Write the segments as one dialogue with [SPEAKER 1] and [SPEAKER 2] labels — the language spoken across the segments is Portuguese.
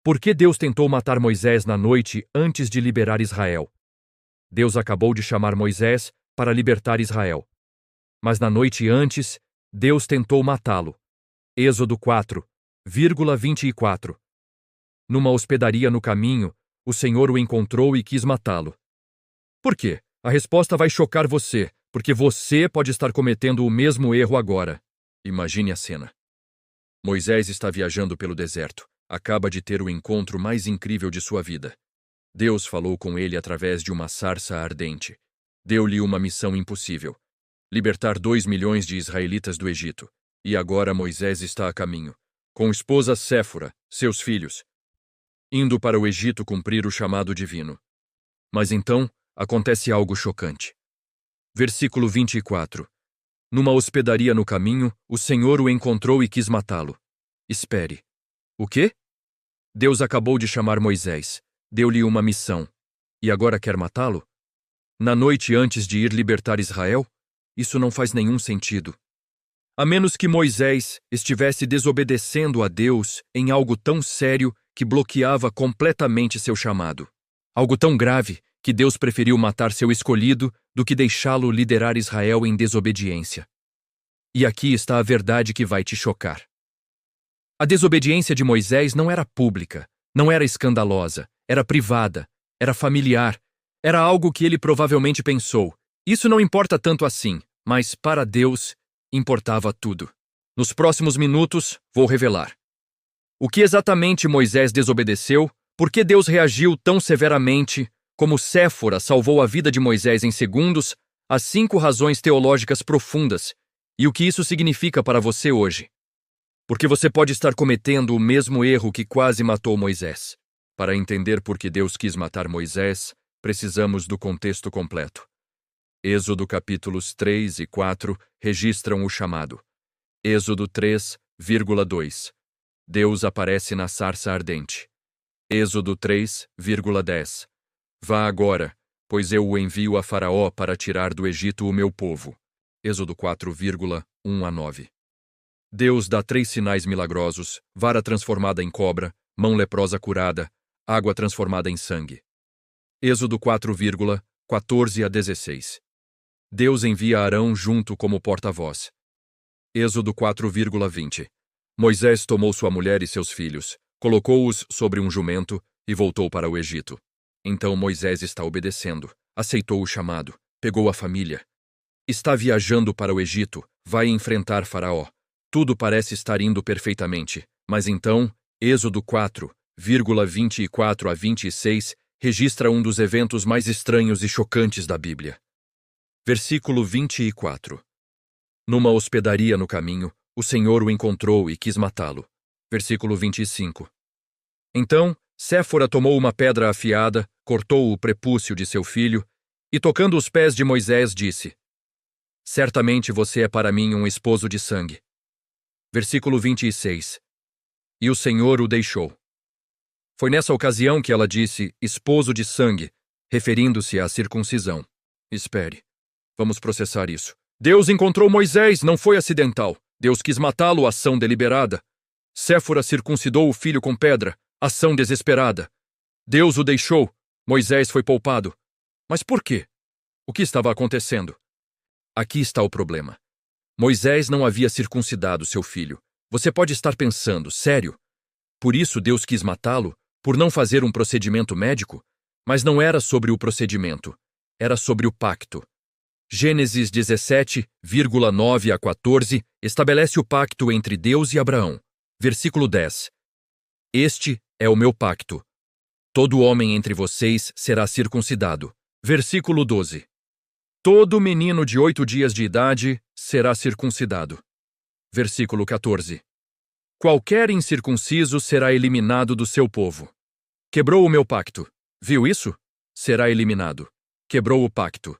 [SPEAKER 1] Por que Deus tentou matar Moisés na noite antes de liberar Israel? Deus acabou de chamar Moisés para libertar Israel. Mas na noite antes, Deus tentou matá-lo. Êxodo 4:24. Numa hospedaria no caminho, o Senhor o encontrou e quis matá-lo. Por quê? A resposta vai chocar você, porque você pode estar cometendo o mesmo erro agora. Imagine a cena. Moisés está viajando pelo deserto. Acaba de ter o encontro mais incrível de sua vida. Deus falou com ele através de uma sarça ardente. Deu-lhe uma missão impossível: libertar 2 milhões de israelitas do Egito. E agora Moisés está a caminho, com esposa Séfora, seus filhos, indo para o Egito cumprir o chamado divino. Mas então, acontece algo chocante. Versículo 24. Numa hospedaria no caminho, o Senhor o encontrou e quis matá-lo. Espere. O quê? Deus acabou de chamar Moisés, deu-lhe uma missão, e agora quer matá-lo? Na noite antes de ir libertar Israel? Isso não faz nenhum sentido. A menos que Moisés estivesse desobedecendo a Deus em algo tão sério que bloqueava completamente seu chamado. Algo tão grave que Deus preferiu matar seu escolhido do que deixá-lo liderar Israel em desobediência. E aqui está a verdade que vai te chocar. A desobediência de Moisés não era pública, não era escandalosa, era privada, era familiar, era algo que ele provavelmente pensou: isso não importa tanto assim, mas para Deus importava tudo. Nos próximos minutos, vou revelar. O que exatamente Moisés desobedeceu, por que Deus reagiu tão severamente, como Séfora salvou a vida de Moisés em segundos, as 5 razões teológicas profundas, e o que isso significa para você hoje. Porque você pode estar cometendo o mesmo erro que quase matou Moisés. Para entender por que Deus quis matar Moisés, precisamos do contexto completo. Êxodo capítulos 3 e 4 registram o chamado. Êxodo 3,2. Deus aparece na sarça ardente. Êxodo 3,10. Vá agora, pois eu o envio a Faraó para tirar do Egito o meu povo. Êxodo 4,1-9. Deus dá 3 sinais milagrosos: vara transformada em cobra, mão leprosa curada, água transformada em sangue. Êxodo 4,14-16. Deus envia Arão junto como porta-voz. Êxodo 4,20. Moisés tomou sua mulher e seus filhos, colocou-os sobre um jumento e voltou para o Egito. Então Moisés está obedecendo, aceitou o chamado, pegou a família. Está viajando para o Egito, vai enfrentar Faraó. Tudo parece estar indo perfeitamente, mas então, Êxodo 4,24-26 registra um dos eventos mais estranhos e chocantes da Bíblia. Versículo 24. Numa hospedaria no caminho, o Senhor o encontrou e quis matá-lo. Versículo 25. Então, Séfora tomou uma pedra afiada, cortou o prepúcio de seu filho e, tocando os pés de Moisés, disse: Certamente você é para mim um esposo de sangue. Versículo 26. E o Senhor o deixou. Foi nessa ocasião que ela disse esposo de sangue, referindo-se à circuncisão. Espere. Vamos processar isso. Deus encontrou Moisés, não foi acidental. Deus quis matá-lo, ação deliberada. Séfora circuncidou o filho com pedra, ação desesperada. Deus o deixou, Moisés foi poupado. Mas por quê? O que estava acontecendo? Aqui está o problema. Moisés não havia circuncidado seu filho. Você pode estar pensando, sério? Por isso Deus quis matá-lo? Por não fazer um procedimento médico? Mas não era sobre o procedimento. Era sobre o pacto. Gênesis 17,9-14 estabelece o pacto entre Deus e Abraão. Versículo 10. Este é o meu pacto. Todo homem entre vocês será circuncidado. Versículo 12. Todo menino de 8 dias de idade será circuncidado. Versículo 14. Qualquer incircunciso será eliminado do seu povo. Quebrou o meu pacto. Viu isso? Será eliminado. Quebrou o pacto.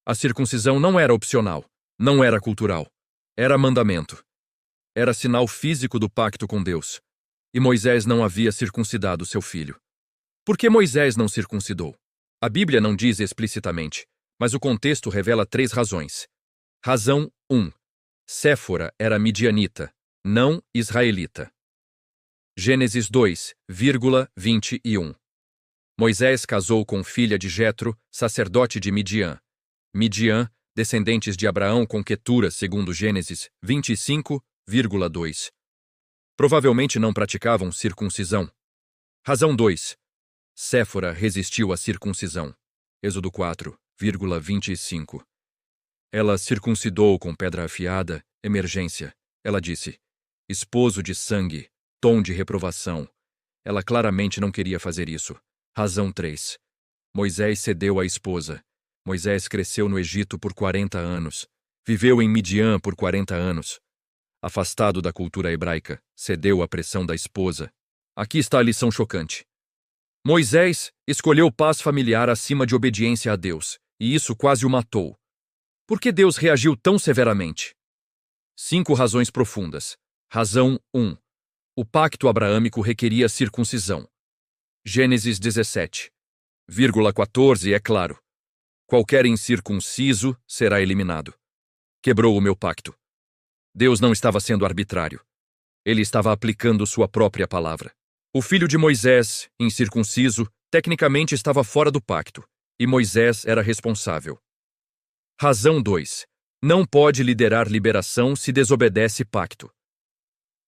[SPEAKER 1] A circuncisão não era opcional, não era cultural. Era mandamento. Era sinal físico do pacto com Deus. E Moisés não havia circuncidado seu filho. Por que Moisés não circuncidou? A Bíblia não diz explicitamente, mas o contexto revela 3 razões. Razão 1. Séfora era midianita, não israelita. Gênesis 2,21. Moisés casou com filha de Jetro, sacerdote de Midian. Midian, descendentes de Abraão com Quetura, segundo Gênesis 25,2. Provavelmente não praticavam circuncisão. Razão 2. Séfora resistiu à circuncisão. Êxodo 4,25. Ela circuncidou com pedra afiada, emergência. Ela disse: esposo de sangue, tom de reprovação. Ela claramente não queria fazer isso. Razão 3. Moisés cedeu à esposa. Moisés cresceu no Egito por 40 anos. Viveu em Midian por 40 anos. Afastado da cultura hebraica, cedeu à pressão da esposa. Aqui está a lição chocante. Moisés escolheu paz familiar acima de obediência a Deus, e isso quase o matou. Por que Deus reagiu tão severamente? 5 razões profundas. Razão 1. O pacto abraâmico requeria circuncisão. Gênesis 17,14 é claro. Qualquer incircunciso será eliminado. Quebrou o meu pacto. Deus não estava sendo arbitrário. Ele estava aplicando sua própria palavra. O filho de Moisés, incircunciso, tecnicamente estava fora do pacto, e Moisés era responsável. Razão 2. Não pode liderar liberação se desobedece pacto.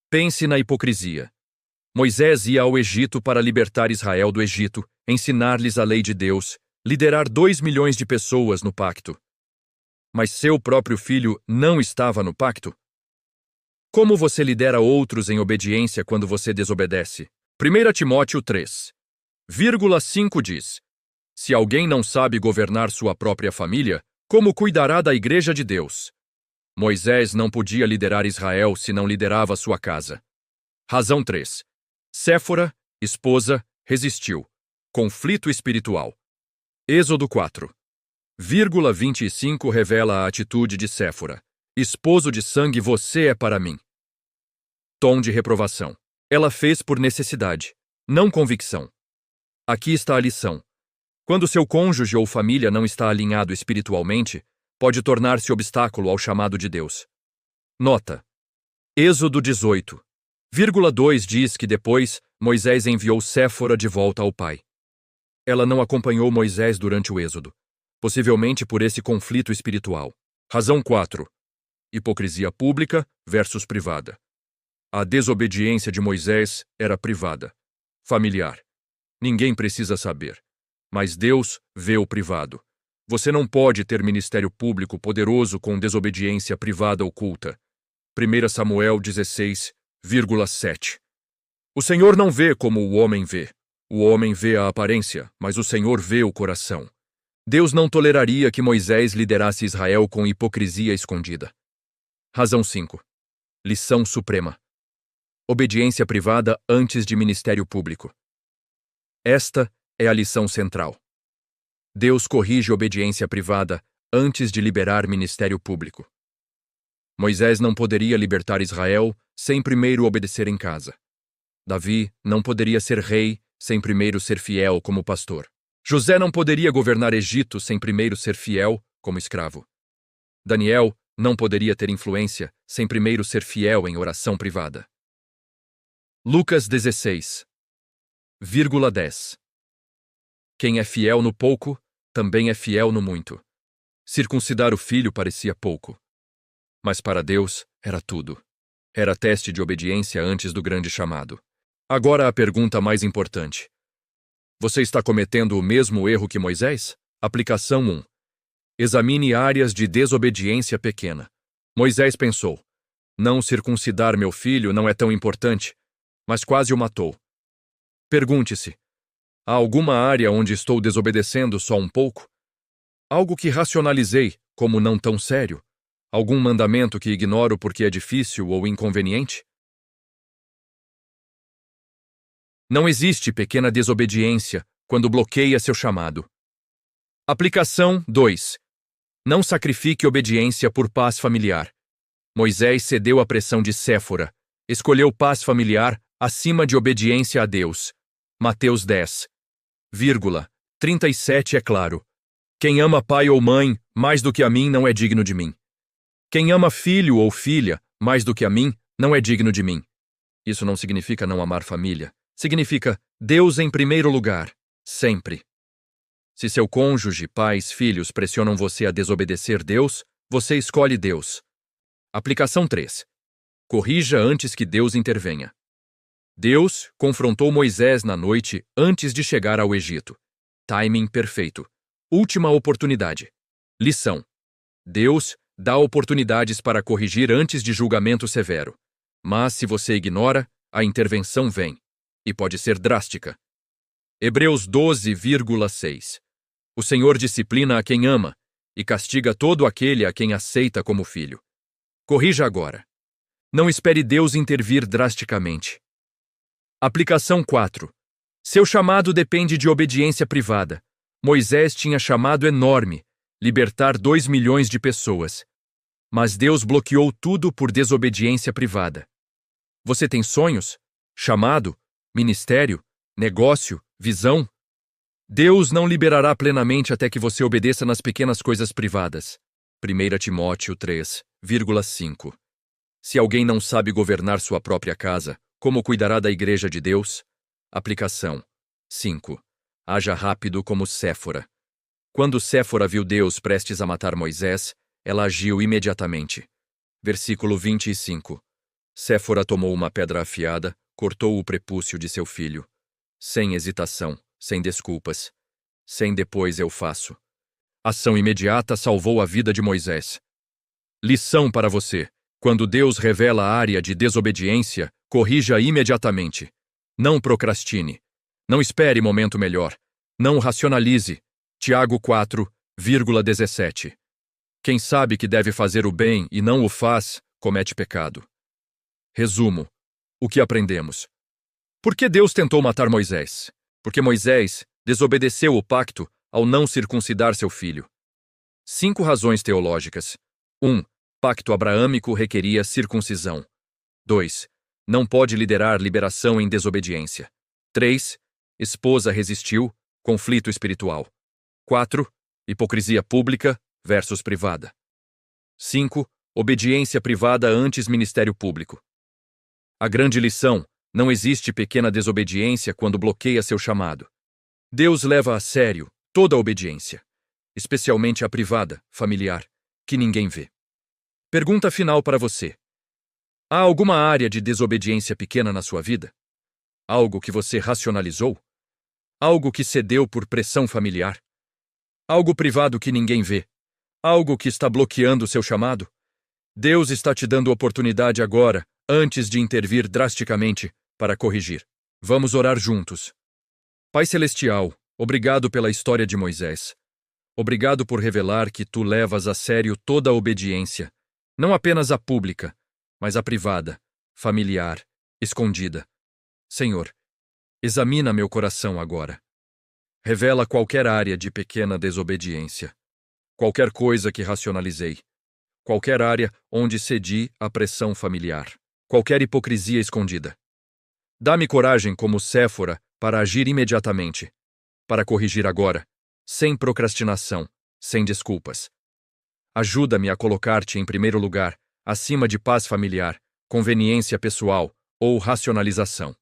[SPEAKER 1] Pense na hipocrisia. Moisés ia ao Egito para libertar Israel do Egito, ensinar-lhes a lei de Deus, liderar 2 milhões de pessoas no pacto. Mas seu próprio filho não estava no pacto? Como você lidera outros em obediência quando você desobedece? 1 Timóteo 3,5 diz: se alguém não sabe governar sua própria família, como cuidará da igreja de Deus? Moisés não podia liderar Israel se não liderava sua casa. Razão 3. Séfora, esposa, resistiu. Conflito espiritual. Êxodo 4,25 revela a atitude de Séfora. Esposo de sangue você é para mim. Tom de reprovação. Ela fez por necessidade, não convicção. Aqui está a lição. Quando seu cônjuge ou família não está alinhado espiritualmente, pode tornar-se obstáculo ao chamado de Deus. Nota. Êxodo 18,2 diz que depois Moisés enviou Séfora de volta ao pai. Ela não acompanhou Moisés durante o êxodo, possivelmente por esse conflito espiritual. Razão 4. Hipocrisia pública versus privada. A desobediência de Moisés era privada, familiar. Ninguém precisa saber. Mas Deus vê o privado. Você não pode ter ministério público poderoso com desobediência privada oculta. 1 Samuel 16,7. O Senhor não vê como o homem vê. O homem vê a aparência, mas o Senhor vê o coração. Deus não toleraria que Moisés liderasse Israel com hipocrisia escondida. Razão 5. Lição suprema. Obediência privada antes de ministério público. Esta é a lição central. Deus corrige obediência privada antes de liberar ministério público. Moisés não poderia libertar Israel sem primeiro obedecer em casa. Davi não poderia ser rei sem primeiro ser fiel como pastor. José não poderia governar Egito sem primeiro ser fiel como escravo. Daniel não poderia ter influência sem primeiro ser fiel em oração privada. Lucas 16,10. Quem é fiel no pouco, também é fiel no muito. Circuncidar o filho parecia pouco. Mas para Deus era tudo. Era teste de obediência antes do grande chamado. Agora a pergunta mais importante. Você está cometendo o mesmo erro que Moisés? Aplicação 1. Examine áreas de desobediência pequena. Moisés pensou: não circuncidar meu filho não é tão importante, mas quase o matou. Pergunte-se: há alguma área onde estou desobedecendo só um pouco? Algo que racionalizei como não tão sério? Algum mandamento que ignoro porque é difícil ou inconveniente? Não existe pequena desobediência quando bloqueia seu chamado. Aplicação 2. Não sacrifique obediência por paz familiar. Moisés cedeu à pressão de Séfora, escolheu paz familiar acima de obediência a Deus. Mateus 10,37 é claro. Quem ama pai ou mãe mais do que a mim não é digno de mim. Quem ama filho ou filha mais do que a mim não é digno de mim. Isso não significa não amar família. Significa Deus em primeiro lugar, sempre. Se seu cônjuge, pais, filhos pressionam você a desobedecer Deus, você escolhe Deus. Aplicação 3. Corrija antes que Deus intervenha. Deus confrontou Moisés na noite antes de chegar ao Egito. Timing perfeito. Última oportunidade. Lição: Deus dá oportunidades para corrigir antes de julgamento severo. Mas se você ignora, a intervenção vem. E pode ser drástica. Hebreus 12,6. O Senhor disciplina a quem ama e castiga todo aquele a quem aceita como filho. Corrija agora. Não espere Deus intervir drasticamente. Aplicação 4. Seu chamado depende de obediência privada. Moisés tinha chamado enorme, libertar 2 milhões de pessoas. Mas Deus bloqueou tudo por desobediência privada. Você tem sonhos? Chamado? Ministério? Negócio? Visão? Deus não liberará plenamente até que você obedeça nas pequenas coisas privadas. 1 Timóteo 3,5. Se alguém não sabe governar sua própria casa, como cuidará da igreja de Deus? Aplicação 5. Haja rápido como Séfora. Quando Séfora viu Deus prestes a matar Moisés, ela agiu imediatamente. Versículo 25. Séfora tomou uma pedra afiada, cortou o prepúcio de seu filho. Sem hesitação, sem desculpas. Sem depois eu faço. Ação imediata salvou a vida de Moisés. Lição para você: quando Deus revela a área de desobediência, corrija imediatamente. Não procrastine. Não espere momento melhor. Não racionalize. Tiago 4,17. Quem sabe que deve fazer o bem e não o faz, comete pecado. Resumo: o que aprendemos? Por que Deus tentou matar Moisés? Porque Moisés desobedeceu o pacto ao não circuncidar seu filho. 5 razões teológicas. 1. Pacto abraâmico requeria circuncisão. 2. Não pode liderar liberação em desobediência. 3. Esposa resistiu, conflito espiritual. 4. Hipocrisia pública versus privada. 5. Obediência privada antes ministério público. A grande lição: não existe pequena desobediência quando bloqueia seu chamado. Deus leva a sério toda a obediência, especialmente a privada, familiar, que ninguém vê. Pergunta final para você: há alguma área de desobediência pequena na sua vida? Algo que você racionalizou? Algo que cedeu por pressão familiar? Algo privado que ninguém vê? Algo que está bloqueando seu chamado? Deus está te dando oportunidade agora, antes de intervir drasticamente, para corrigir. Vamos orar juntos. Pai Celestial, obrigado pela história de Moisés. Obrigado por revelar que tu levas a sério toda a obediência, não apenas a pública, mas a privada, familiar, escondida. Senhor, examina meu coração agora. Revela qualquer área de pequena desobediência, qualquer coisa que racionalizei, qualquer área onde cedi à pressão familiar, qualquer hipocrisia escondida. Dá-me coragem como Séfora para agir imediatamente, para corrigir agora, sem procrastinação, sem desculpas. Ajuda-me a colocar-te em primeiro lugar, acima de paz familiar, conveniência pessoal ou racionalização.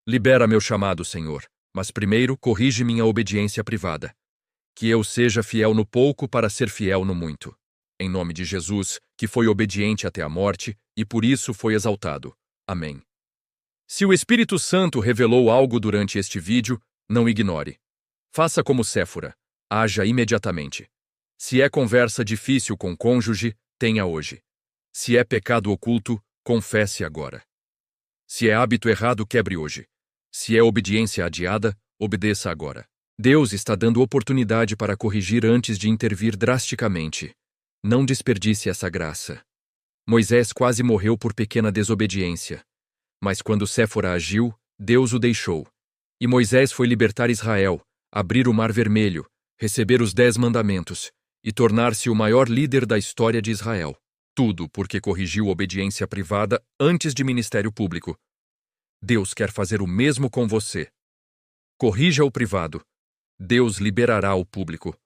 [SPEAKER 1] Libera meu chamado, Senhor, mas primeiro corrige minha obediência privada. Que eu seja fiel no pouco para ser fiel no muito. Em nome de Jesus, que foi obediente até a morte e por isso foi exaltado. Amém. Se o Espírito Santo revelou algo durante este vídeo, não ignore. Faça como Séfora. Haja imediatamente. Se é conversa difícil com cônjuge, tenha hoje. Se é pecado oculto, confesse agora. Se é hábito errado, quebre hoje. Se é obediência adiada, obedeça agora. Deus está dando oportunidade para corrigir antes de intervir drasticamente. Não desperdice essa graça. Moisés quase morreu por pequena desobediência. Mas quando Séfora agiu, Deus o deixou. E Moisés foi libertar Israel, abrir o Mar Vermelho, receber os 10 mandamentos e tornar-se o maior líder da história de Israel. Tudo porque corrigiu obediência privada antes de ministério público. Deus quer fazer o mesmo com você. Corrija o privado. Deus liberará o público.